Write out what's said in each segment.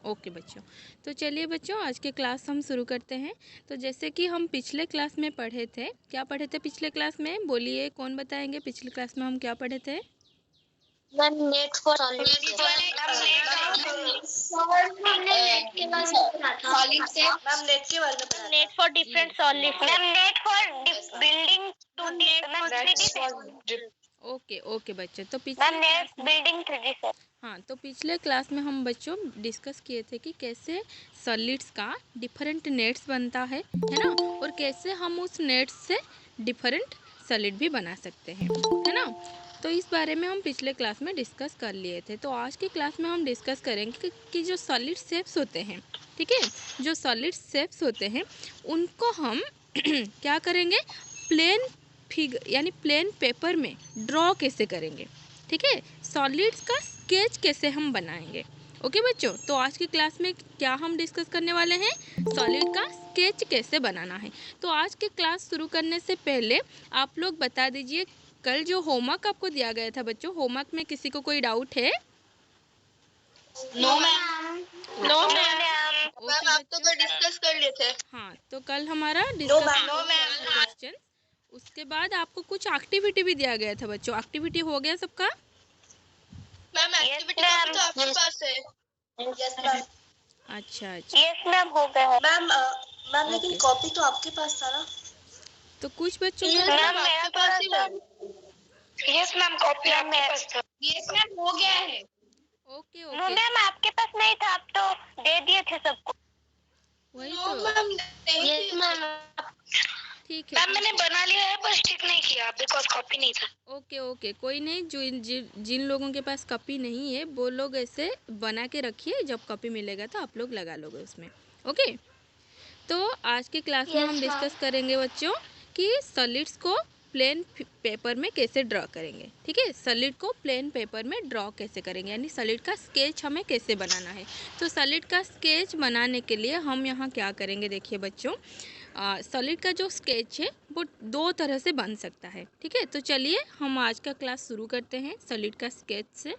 Okay बच्चों, तो चलिए बच्चों आज के क्लास हम शुरू करते हैं। तो जैसे कि हम पिछले क्लास में पढ़े थे, क्या पढ़े थे पिछले क्लास में? बोलिए, कौन बताएंगे पिछले क्लास में हम क्या पढ़े थे? Net for solid net for different solid net for building to okay बच्चों, तो पिछले क्लास में बिल्डिंग 3D। हाँ, तो पिछले क्लास में हम बच्चों डिस्कस किए थे कि कैसे सॉलिड्स का डिफरेंट नेट्स बनता है ना, और कैसे हम उस नेट्स से डिफरेंट सॉलिड भी बना सकते हैं, है ना। तो इस बारे में हम पिछले क्लास में डिस्कस कर लिए थे। तो आज की क्लास में हम डिस्कस करेंगे कि जो सॉलिड शेप्स होते हैं, ठीक है, जो सॉलिड शेप्स होते हैं उनको हम क्या करेंगे, प्लेन फिगर यानी प्लेन पेपर में ड्रॉ कैसे करेंगे, ठीक है, सॉलिड्स का स्केच कैसे हम बनाएंगे। ओके बच्चों, तो आज की क्लास में क्या हम डिस्कस करने वाले हैं, सॉलिड का स्केच कैसे बनाना है। तो आज की क्लास शुरू करने से पहले आप लोग बता दीजिए, कल जो होमवर्क आपको दिया गया था बच्चों, होमवर्क में किसी को कोई डाउट है? No ma'am, no ma'am, okay आप तो डिस्कस कर लिए थे। हाँ, तो कल हमारा डिस्कस क्वेश्चन, उसके बाद आपको कुछ एक्टिविटी भी दिया गया था बच्चों। एक्टिविटी हो गया सबका? मैम एक्टिविटी कॉपी तो आपके पास है। Yes ma'am. अच्छा, यस मैम, हो गया है मैम लेकिन कॉपी तो आपके पास था ना। तो कुछ बच्चों यस का मैम, मेरे पास ही है। यस मैम, कॉपी आपके पास था। यस मैम, हो गया है। ओके नो मैम, आपके पास नहीं था, आप तो दे दिए थे सबको। वही नो तो मैम, यस मैम, ठीक है। मैम मैंने बना लिया है, बस टिक नहीं किया बिकॉज कॉपी नहीं था। ओके कोई नहीं, जो जिन लोगों के पास कॉपी नहीं है वो लोग ऐसे बना के रखिए, जब कॉपी मिलेगा तो आप लोग लगा लोगे उसमें। ओके, तो आज की क्लास में हम डिस्कस करेंगे बच्चों कि सॉलिड्स को प्लेन पेपर में कैसे ड्रॉ करेंगे, ठीक है, सॉलिड को प्लेन पेपर में ड्रॉ कैसे करेंगे, यानी सॉलिड का स्केच हमें कैसे बनाना है। तो सॉलिड का स्केच बनाने के लिए हम यहाँ क्या करेंगे, देखिए बच्चों, सॉलिड का जो स्केच है वो दो तरह से बन सकता है, ठीक है। तो चलिए हम आज का क्लास शुरू करते हैं सॉलिड का स्केच से।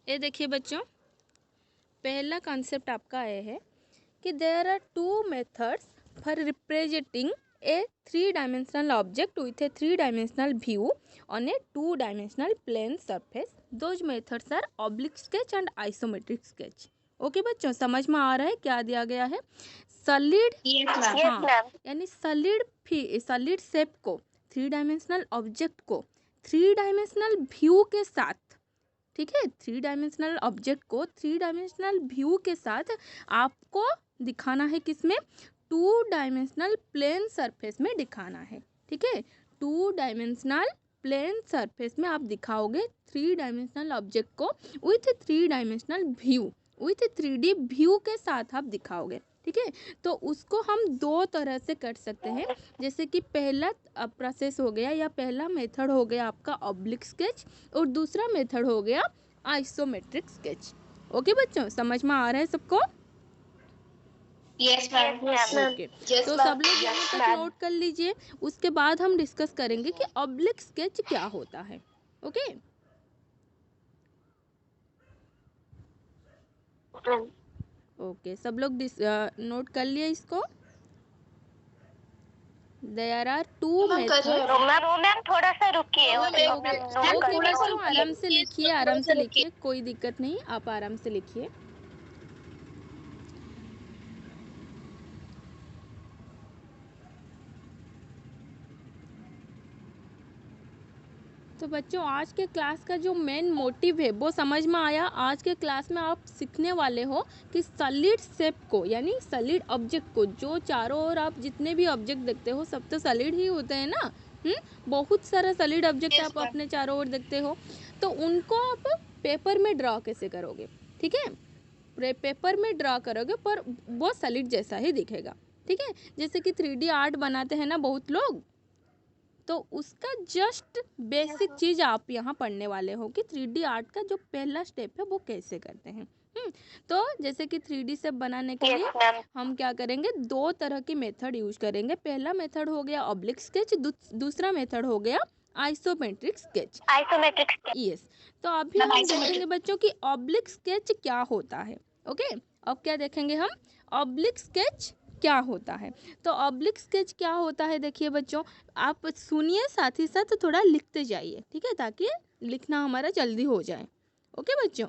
ये देखिए बच्चों, पहला कॉन्सेप्ट आपका ये है कि there are two methods for representing a 3 dimensional object with a 3 dimensional view on a 2 dimensional plane surface. Those methods are oblique sketch and isometric sketch. Okay बच्चों, समझ में आ रहा है क्या दिया गया है? सॉलिड, हाँ, यानी सॉलिड शेप को, 3 डायमेंशनल ऑब्जेक्ट को 3 डायमेंशनल व्यू के साथ, ठीक है, 3 डायमेंशनल ऑब्जेक्ट को 3 डायमेंशनल व्यू के साथ आपको दिखाना है, किसमें? 2 डायमेंशनल प्लेन सरफेस में दिखाना है, ठीक है। 2 डायमेंशनल प्लेन सरफेस में आप दिखाओगे 3 डायमेंशनल ऑब्जेक्ट को विथ 3 व्यू के साथ आप दिखाओगे, ठीक है। तो उसको हम दो तरह से कर सकते हैं, जैसे कि पहला प्रोसेस हो गया या पहला मेथड हो गया आपका ऑब्लिक स्केच, और दूसरा मेथड हो गया आइसोमेट्रिक स्केच। ओके बच्चों, समझ में आ रहा है सबको? यस मैम, ओके, तो सब लोग यहाँ तक नोट कर लीजिए, उसके बाद हम डिस्कस करेंगे कि ऑब्लिक स्केच क्या होता है। ओके ओके, सब लोग नोट कर लिए इसको। There are two method. Ma'am थोड़ा सा रुकिए। ओके बच्चों, आराम से लिखिए, आराम से लिखिए, कोई दिक्कत नहीं, आप आराम से लिखिए। तो बच्चों, आज के क्लास का जो मेन मोटिव है वो समझ में आया। आज के क्लास में आप सीखने वाले हो कि सॉलिड शेप को, यानी सॉलिड ऑब्जेक्ट को, जो चारों ओर आप जितने भी ऑब्जेक्ट देखते हो सब तो सॉलिड ही होते हैं ना, बहुत सारा सॉलिड ऑब्जेक्ट आप अपने चारों ओर देखते हो, तो उनको आप पेपर में ड्रॉ कैसे करोगे, ठीक है, पेपर में ड्रॉ करोगे पर वो सॉलिड जैसा ही दिखेगा, ठीक है। जैसे कि 3D आर्ट बनाते हैं ना बहुत लोग, तो उसका जस्ट बेसिक चीज़ आप यहाँ पढ़ने वाले हो कि 3D आर्ट का जो पहला स्टेप है वो कैसे करते हैं, तो जैसे कि 3D शेप बनाने के लिए यस मैम। हम क्या करेंगे, दो तरह की मेथड यूज करेंगे। पहला मेथड हो गया ऑब्लिक स्केच, दूसरा मेथड हो गया isometric sketch. Isometric sketch. Yes, तो अभी हम देखेंगे बच्चों कि ऑब्लिक स्केच क्या होता है। ओके, अब क्या देखेंगे हम, ऑब्लिक स्केच क्या होता है। तो ऑब्लिक स्केच क्या होता है, देखिए बच्चों, आप सुनिए, साथ ही साथ थोड़ा लिखते जाइए, ठीक है, ताकि लिखना हमारा जल्दी हो जाए। ओके बच्चों,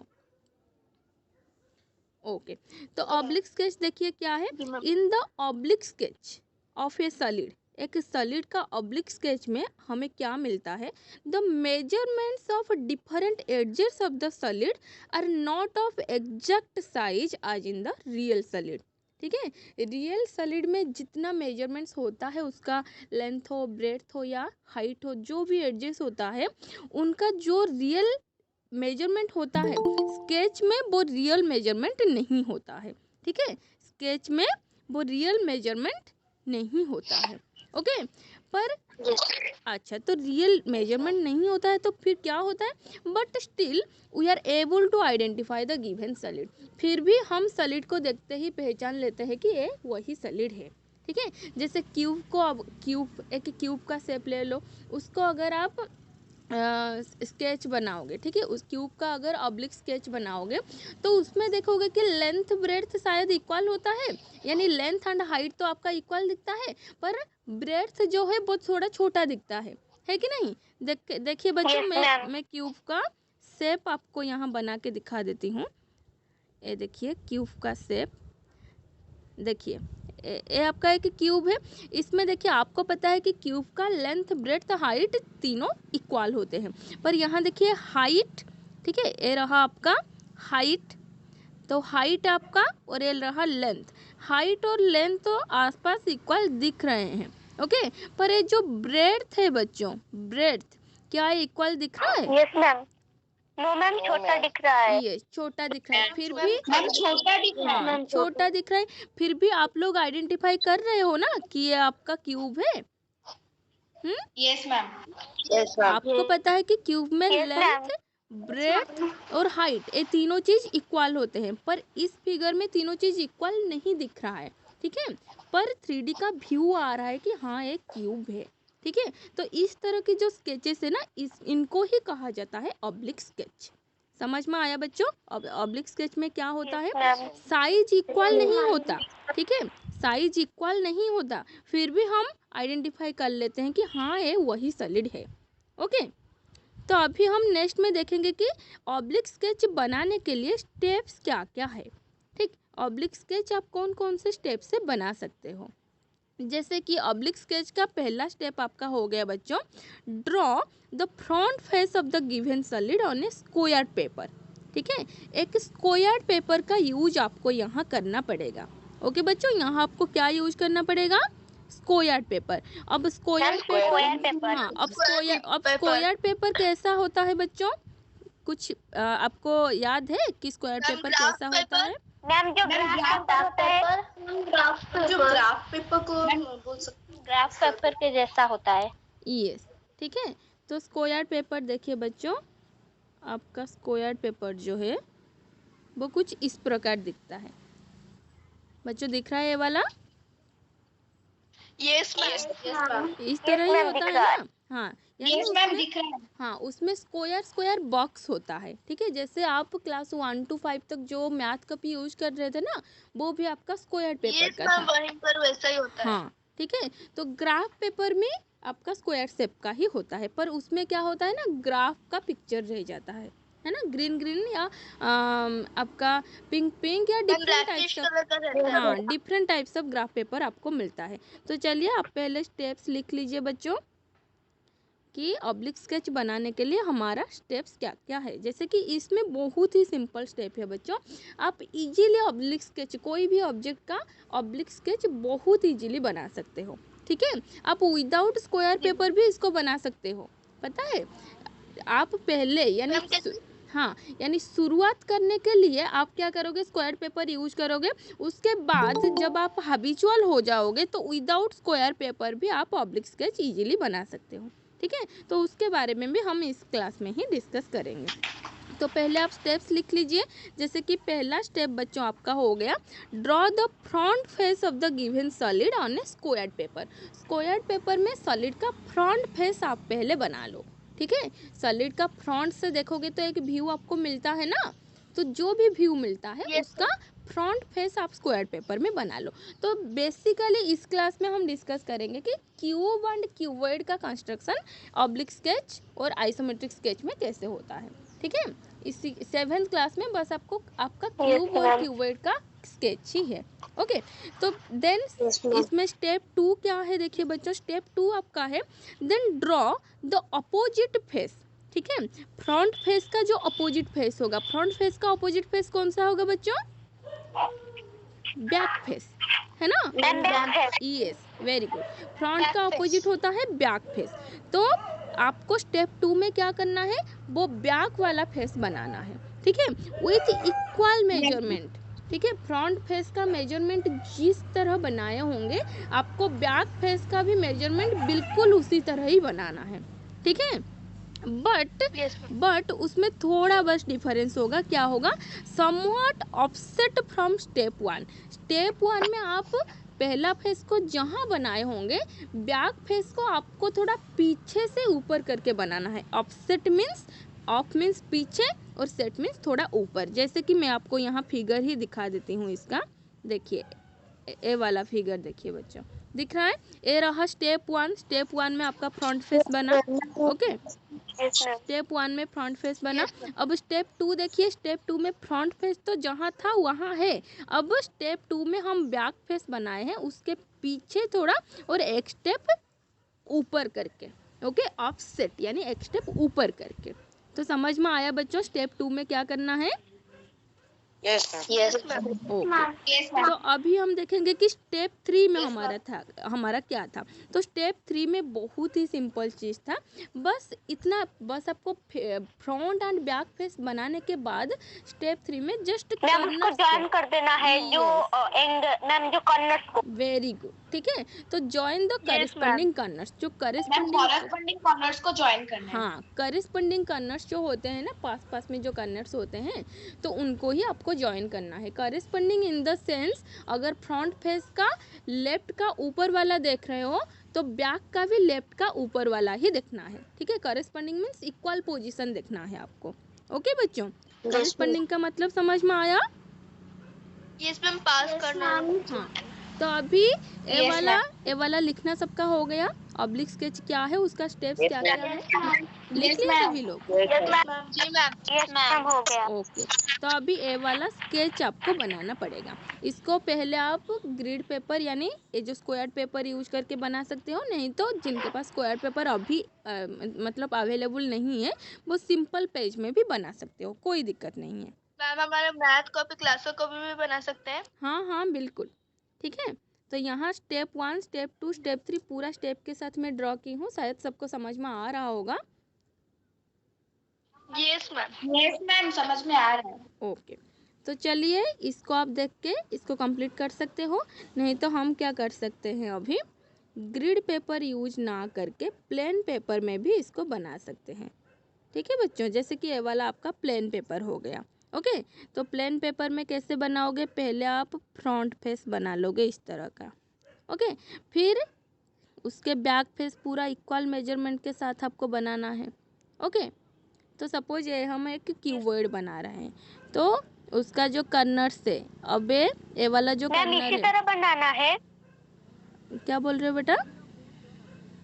ओके। तो ऑब्लिक स्केच देखिए क्या है, in the oblique sketch of a solid, एक सॉलिड का ऑब्लिक स्केच में हमें क्या मिलता है, the measurements of different edges of the solid are not of exact size as in the real solid. ठीक है, रियल सॉलिड में जितना मेजरमेंट्स होता है, उसका लेंथ हो, ब्रेड्थ हो या हाइट हो, जो भी एजेस होता है, उनका जो रियल मेजरमेंट होता है, स्केच में वो रियल मेजरमेंट नहीं होता है। ठीक है, स्केच में वो रियल मेजरमेंट नहीं होता है। ओके, पर अच्छा, तो रियल मेजरमेंट नहीं होता है तो फिर क्या होता है, but still we are able to identify the given solid. फिर भी हम सॉलिड को देखते ही पहचान लेते हैं कि ये वही सॉलिड है। ठीक है, जैसे क्यूब को, अब एक क्यूब का शेप ले लो, उसको अगर आप स्केच बनाओगे, ठीक है, उस क्यूब का अगर ऑब्लिक स्केच बनाओगे तो उसमें देखोगे कि लेंथ ब्रेड्थ शायद इक्वल होता है, यानी लेंथ एंड हाइट तो आपका इक्वल दिखता है, पर ब्रेड्थ जो है वो थोड़ा छोटा दिखता है कि नहीं। देखिए बच्चों, मैं क्यूब का शेप आपको यहाँ बना के दिखा देती हूँ। ये देखिए क्यूब का शेप, देखिए ये आपका एक क्यूब है। इसमें देखिए आपको पता है कि क्यूब का लेंथ ब्रेड्थ हाइट तीनों इक्वल होते हैं, पर यहाँ देखिए हाइट, ठीक है, ये रहा आपका हाइट, तो हाइट आपका, और ये रहा लेंथ। हाइट और लेंथ तो आसपास इक्वल दिख रहे हैं। ओके, पर ये जो ब्रेड्थ है बच्चों, ब्रेड्थ क्या इक्वल दिख रहा है? Yes ma'am. नो मैम, छोटा दिख रहा है। ये छोटा दिख रहा है, फिर भी मैम छोटा दिख रहा है। हाँ, छोटा दिख रहा है, फिर भी आप लोग आइडेंटिफाई कर रहे हो ना कि ये आपका क्यूब है। Yes ma'am. Yes ma'am. आपको पता है कि क्यूब में लेंथ, ब्रेड्थ और हाइट, ये तीनों चीज इक्वल होते हैं, पर इस फिगर में तीनों चीज इक्वल नहीं दिख रहा है। ठीक है, पर 3D का व्यू आ रहा है कि हाँ एक क्यूब है। ठीक है, तो इस तरह की जो स्केचेस है ना, इनको ही कहा जाता है ऑब्लिक स्केच। समझ में आया बच्चों? ऑब्लिक स्केच में क्या होता है, साइज इक्वल नहीं होता। ठीक है, साइज इक्वल नहीं होता, फिर भी हम आइडेंटिफाई कर लेते हैं कि हाँ ये वही सॉलिड है। ओके, तो अभी हम नेक्स्ट में देखेंगे कि ऑब्लिक स्केच बनाने के लिए स्टेप्स क्या क्या है। ठीक, ऑब्लिक स्केच आप कौन कौन से स्टेप से बना सकते हो। जैसे कि ऑब्लिक स्केच का पहला स्टेप आपका हो गया बच्चों, draw the front face of the given solid on A square paper. ठीक है, एक स्क्वायर पेपर का यूज आपको यहाँ करना पड़ेगा। ओके बच्चों, यहाँ आपको क्या यूज करना पड़ेगा, स्क्वायर पेपर। अब स्क्वायर पेपर, हाँ, अब स्क्वायर पेपर कैसा होता है बच्चों, कुछ आपको याद है कि स्क्वायर पेपर कैसा होता है? मैम जो ग्राफ पेपर को बोल सकते हैं, ग्राफ पेपर के जैसा होता है। यस, ठीक है, तो स्क्वायर पेपर देखिए बच्चों, आपका स्क्वायर पेपर जो है वो कुछ इस प्रकार दिखता है। बच्चों दिख रहा है ये वाला? Yes ma'am. इस तरह ही होता है ना। हाँ, यानी उसमें, हाँ, उसमें स्क्वायर बॉक्स होता है। ठीक है, जैसे आप क्लास 1 to 5 तक जो मैथ कप यूज कर रहे थे ना, वो भी आपका स्क्वायर पेपर का था। वहीं पर वैसा ही होता है। हाँ, ठीक है, तो ग्राफ पेपर में आपका स्क्वायर शेप का ही होता है, पर उसमें क्या होता है ना, ग्राफ का पिक्चर रह जाता है ना, ग्रीन या आपका पिंक या डिफरेंट टाइप्स ऑफ, हाँ, different types of graph paper आपको मिलता है। तो चलिए आप पहले स्टेप्स लिख लीजिए बच्चों कि ऑब्लिक स्केच बनाने के लिए हमारा स्टेप्स क्या क्या है। जैसे कि इसमें बहुत ही सिंपल स्टेप है बच्चों, आप इजीली ऑब्लिक स्केच, कोई भी ऑब्जेक्ट का ऑब्लिक स्केच बहुत इजीली बना सकते हो। ठीक है, आप विदाउट स्क्वायर पेपर भी इसको बना सकते हो। पता है, आप पहले यानी शुरुआत करने के लिए आप क्या करोगे, स्क्वायर पेपर यूज करोगे। उसके बाद जब आप हैबिचुअल हो जाओगे तो विदाउट स्क्वायर पेपर भी आप ऑब्लिक स्केच इजीली बना सकते हो। ठीक है, तो उसके बारे में भी हम इस क्लास में ही डिस्कस करेंगे। तो पहले आप स्टेप्स लिख लीजिए। जैसे कि पहला स्टेप बच्चों आपका हो गया, draw the front face of the given solid on A squared paper. Squared paper में सॉलिड का फ्रंट फेस आप पहले बना लो। ठीक है, सॉलिड का फ्रंट से देखोगे तो एक व्यू आपको मिलता है ना, तो जो भी व्यू मिलता है उसका फ्रंट फेस आप स्क्वायर पेपर में बना लो। तो बेसिकली इस क्लास में हम डिस्कस करेंगे कि क्यूब एंड क्यूबॉइड का कंस्ट्रक्शन ऑब्लिक स्केच और आइसोमेट्रिक स्केच में कैसे होता है। ठीक है, इसी 7th क्लास में बस आपको आपका क्यूब और क्यूबॉइड का स्केच ही है। ओके, तो देन इसमें स्टेप 2 क्या है, देखिए बच्चों, स्टेप 2 आपका है then draw the opposite face. ठीक है, फ्रंट फेस का जो अपोजिट फेस होगा, फ्रंट फेस का अपोजिट फेस कौन सा होगा बच्चों? बैक फेस, है ना? Yes, very good. फ्रंट का अपोजिट होता है बैक फेस। तो आपको स्टेप 2 में क्या करना है, वो बैक वाला फेस बनाना है। ठीक है, विथ इक्वल मेजरमेंट। ठीक है, फ्रंट फेस का मेजरमेंट जिस तरह बनाए होंगे आपको बैक फेस का भी मेजरमेंट बिल्कुल उसी तरह ही बनाना है। ठीक है, बट उसमें थोड़ा बस डिफरेंस होगा। क्या होगा? Somewhat offset from step 1। Step 1 में आप पहला फेस को जहाँ बनाए होंगे, बैक फेस को आपको थोड़ा पीछे से ऊपर करके बनाना है। ऑफसेट मीन्स, ऑफ मीन्स पीछे और सेट मीन्स थोड़ा ऊपर। जैसे कि मैं आपको यहाँ फिगर ही दिखा देती हूँ इसका। देखिए ए वाला फिगर देखिए बच्चों, दिख रहा है? ए रहा स्टेप 1। स्टेप 1 में आपका फ्रंट फेस बना। ओके, स्टेप 1 में फ्रंट फेस बना। अब स्टेप 2 देखिए, स्टेप 2 में फ्रंट फेस तो जहाँ था वहाँ है। अब स्टेप 2 में हम बैक फेस बनाए हैं, उसके पीछे थोड़ा और एक स्टेप ऊपर करके। ओके, ऑफसेट यानी एक स्टेप ऊपर करके। तो समझ में आया बच्चों स्टेप 2 में क्या करना है? Yes ma'am. ओके, तो अभी हम देखेंगे कि स्टेप 3 में हमारा क्या था। तो स्टेप 3 में बहुत ही सिंपल चीज़ था। बस इतना, बस आपको फ्रंट एंड बैक फेस बनाने के बाद स्टेप 3 में जस्ट ज्वाइन कर देना है जो एंड मैम जो कॉर्नर्स को। वेरी गुड, ठीक है। तो ज्वाइन द करेस्पॉन्डिंग कॉर्नर्स, जो कॉरेस्पॉन्डिंग कॉर्नर्स को ज्वाइन करना है। हाँ, करेस्पॉन्डिंग कॉर्नर्स जो होते हैं ना, पास पास में जो कॉर्नर्स होते हैं, तो उनको ही आपको ज्वाइन करना है। करेस्पॉन्डिंग इन द सेंस, अगर फ्रंट फेस का लेफ्ट का ऊपर वाला देख रहे हो तो बैक का भी लेफ्ट का ऊपर वाला ही देखना है। ठीक है, करेस्पॉन्डिंग मीन्स इक्वल पोजीशन देखना है आपको। ओके बच्चों, करेस्पॉन्डिंग का मतलब समझ में आया? यस मैम, पास करना है। हाँ, तो अभी ए वाला लिखना सबका हो गया। ऑब्लिक स्केच क्या है, उसका स्टेप्स क्या क्या है, लिख लिए सभी लोग? जी मैम, हो गया। ओके, तो अभी ए वाला स्केच आपको बनाना पड़ेगा। इसको पहले आप ग्रिड पेपर यानी ये जो स्क्वायर पेपर यूज करके बना सकते हो, नहीं तो जिनके पास स्क्वायर पेपर अभी मतलब अवेलेबल नहीं है, वो सिंपल पेज में भी बना सकते हो, कोई दिक्कत नहीं है। मैम हमारे मैथ कॉपी, क्लास कॉपी भी बना सकते हैं? हाँ हाँ बिल्कुल, ठीक है। तो यहाँ स्टेप 1, स्टेप 2, स्टेप 3 पूरा स्टेप के साथ मैं ड्रॉ की हूँ, शायद सबको समझ में आ रहा होगा। यस मैम, समझ में आ रहा है। ओके, तो चलिए इसको आप देख के इसको कंप्लीट कर सकते हो। नहीं तो हम क्या कर सकते हैं, अभी ग्रिड पेपर यूज ना करके प्लेन पेपर में भी इसको बना सकते हैं। ठीक है बच्चों, जैसे कि ये वाला आपका प्लेन पेपर हो गया। ओके, तो प्लेन पेपर में कैसे बनाओगे, पहले आप फ्रंट फेस बना लोगे इस तरह का। ओके, फिर उसके बैक फेस पूरा इक्वल मेजरमेंट के साथ आपको बनाना है। ओके, तो सपोज ये हम एक क्यूबॉइड बना रहे हैं, तो उसका जो कर्नर्स है, अब ये वाला जो कर्नर इसी है, तरह बनाना है। क्या बोल रहे हो बेटा?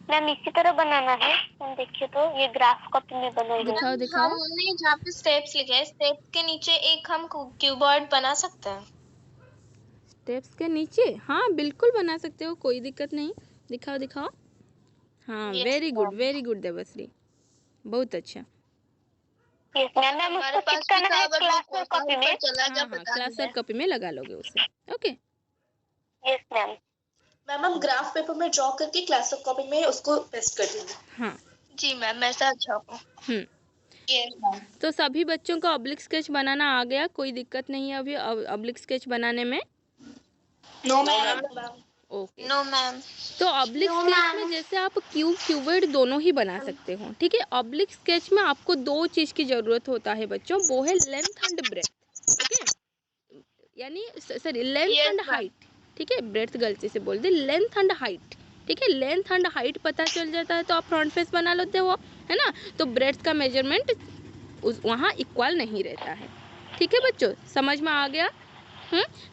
मैम इसी तरह बनाना है। मैम देखिए तो ये ग्राफ कॉपी में बनाई है। दिखाओ दिखाओ। हमने जहाँ पे स्टेप्स लिखे हैं, स्टेप के नीचे एक हम क्यूबॉइड बना सकते हैं। स्टेप्स के नीचे, हाँ बिल्कुल बना सकते हो, कोई दिक्कत नहीं। दिखाओ दिखाओ। हाँ, वेरी गुड देवश्री, बहुत अच्छा। मैम उसको चिपकाना है क्लास कॉपी में। हाँ, क्लासर कॉपी में लगा लोगे उसे। Okay, yes ma'am. मैम हम ग्राफ पेपर में ड्रॉ करके क्लास कॉपी में उसको पेस्ट कर देंगे। हाँ जी मैम, ऐसा अच्छा होगा। Yes ma'am. तो सभी बच्चों को ऑब्लिक स्केच बनाना आ गया, कोई दिक्कत नहीं है अभी ऑब्लिक स्केच बनाने में? No ma'am. Okay. No ma'am. तो ऑब्लिक No, स्केच में ma'am. जैसे आप क्यूबॉइड दोनों ही बना सकते हो, ठीक है। ऑब्लिक स्केच में आपको दो चीज की जरूरत होता है बच्चों, वो है लेंथ एंड ब्रेथ, ओके, यानी sorry length Yes, and ma'am. Height, ठीक है, ब्रेथ गलती से बोल दी, लेंथ एंड हाइट, ठीक है। लेंथ एंड हाइट पता चल जाता है तो आप फ्रंट फेस बना लेते हो, है ना। तो ब्रेथ का मेजरमेंट वहाँ इक्वल नहीं रहता है, ठीक है बच्चों, समझ में आ गया।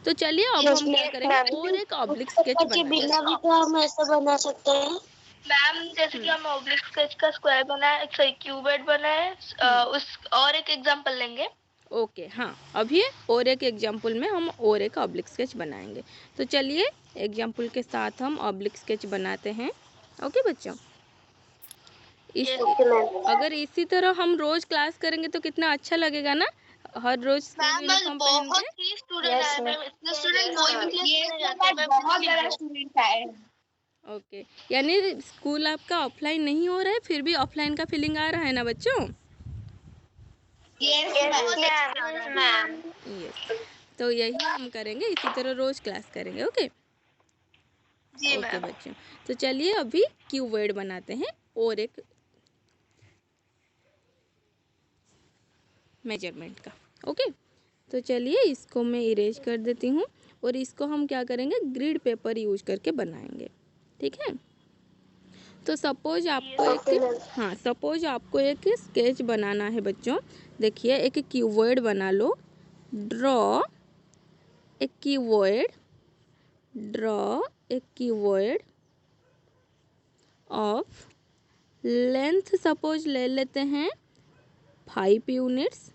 तो चलिए अब Yes, हम क्या ma'am. करेंगे और एक ऑब्लिक स्केच के बनाएंगे। बिना भी तो हम ऐसा बना सकते हैं मैम। जैसे कि हम ऑब्लिक स्केच का स्क्वायर बनाए, सॉरी क्यूबॉइड बनाए, उस और एक एग्जांपल लेंगे। ओके, हाँ, अभी और एक एग्जाम्पल में हम और एक ऑब्लिक स्केच बनाएंगे। तो चलिए एग्जाम्पल के साथ हम ऑब्लिक स्केच बनाते हैं, ओके बच्चों। अगर इसी तरह हम रोज क्लास करेंगे तो कितना अच्छा लगेगा ना, हर रोज स्कूल यूनिफॉर्म पहन के। बहुत ही स्टूडेंट आए मैम, इतने स्टूडेंट कोई भी क्लास में जाते हैं मैम, बहुत ज़्यादा स्टूडेंट आए। ओके, यानी स्कूल आपका ऑफलाइन नहीं हो रहा है, फिर भी ऑफलाइन का फीलिंग आ रहा है ना बच्चों। Yes ma'am. यस, तो यही हम करेंगे, इसी तरह रोज क्लास करेंगे, ओके। जी ओके मैम। बच्चों, तो चलिए अभी क्यूबॉइड बनाते हैं और एक मेजरमेंट का, ओके। तो चलिए इसको मैं इरेज कर देती हूँ और इसको हम क्या करेंगे, ग्रिड पेपर यूज करके बनाएंगे, ठीक है। तो सपोज आपको हाँ, सपोज आपको एक स्केच बनाना है बच्चों। देखिए एक क्यूबॉइड बना लो, draw a cuboid, draw a cuboid of length suppose ले लेते हैं 5 यूनिट्स,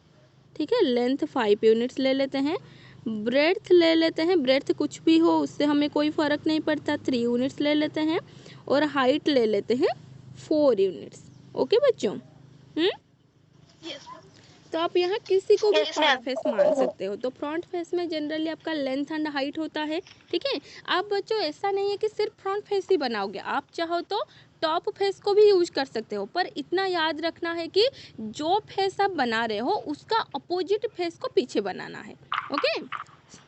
ठीक है, लेंथ 5 यूनिट्स ले लेते हैं। ब्रेड्थ ले लेते हैं, ब्रेड्थ कुछ भी हो उससे हमें कोई फ़र्क नहीं पड़ता, 3 यूनिट्स ले लेते हैं। और हाइट ले लेते हैं 4 यूनिट्स, ओके बच्चों। तो आप यहाँ किसी को भी फ्रंट फेस मान सकते हो। तो फ्रंट फेस में जनरली आपका लेंथ एंड हाइट होता है, ठीक है। आप बच्चों ऐसा नहीं है कि सिर्फ फ्रंट फेस ही बनाओगे, आप चाहो तो टॉप फेस को भी यूज कर सकते हो, पर इतना याद रखना है कि जो फेस आप बना रहे हो उसका अपोजिट फेस को पीछे बनाना है, ओके,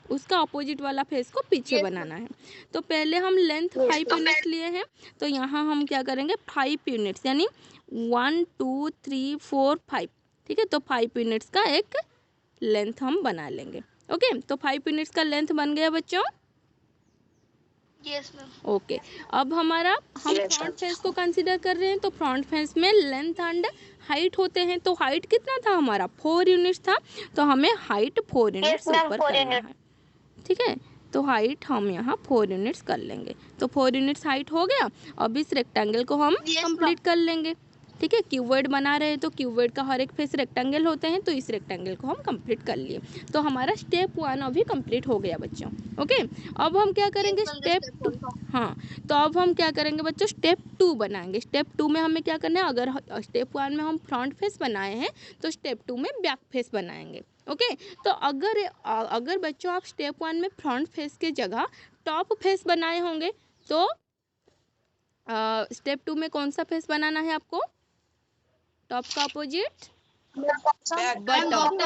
उसका अपोजिट वाला फेस को पीछे बनाना है। तो पहले हम लेंथ 5 यूनिट्स लिए हैं, तो यहाँ हम क्या करेंगे 5 यूनिट्स, यानी 1 2 3 4 5, ठीक है। तो 5 यूनिट्स का एक लेंथ हम बना लेंगे, ओके। तो 5 यूनिट्स का लेंथ बन गया बच्चों। Yes ma'am. ओके, अब हम फ्रंट फेस को कंसीडर कर रहे हैं, तो फ्रंट फेस में लेंथ एंड हाइट होते हैं। तो हाइट कितना था हमारा, 4 यूनिट्स था, तो हमें हाइट 4 यूनिट्स ऊपर करना है, ठीक है। तो हाइट हम यहाँ 4 यूनिट्स कर लेंगे। तो 4 यूनिट्स हाइट हो गया। अब इस रेक्टेंगल को हम कंप्लीट कर लेंगे, ठीक है। क्यूबॉइड बना रहे हैं तो क्यूबॉइड का हर एक फेस रेक्टेंगल होते हैं, तो इस रेक्टेंगल को हम कंप्लीट कर लिए। तो हमारा स्टेप 1 अभी कंप्लीट हो गया बच्चों, ओके। अब हम क्या करेंगे स्टेप 2, हाँ, तो अब हम क्या करेंगे बच्चों स्टेप 2 बनाएंगे। स्टेप 2 में हमें क्या करना है, अगर स्टेप 1 में हम फ्रंट फेस बनाए हैं तो स्टेप 2 में बैक फेस बनाएंगे, ओके। तो अगर बच्चों आप स्टेप 1 में फ्रंट फेस के जगह टॉप फेस बनाए होंगे, तो स्टेप 2 में कौन सा फेस बनाना है आपको, टॉप का अपोजिट बॉटम,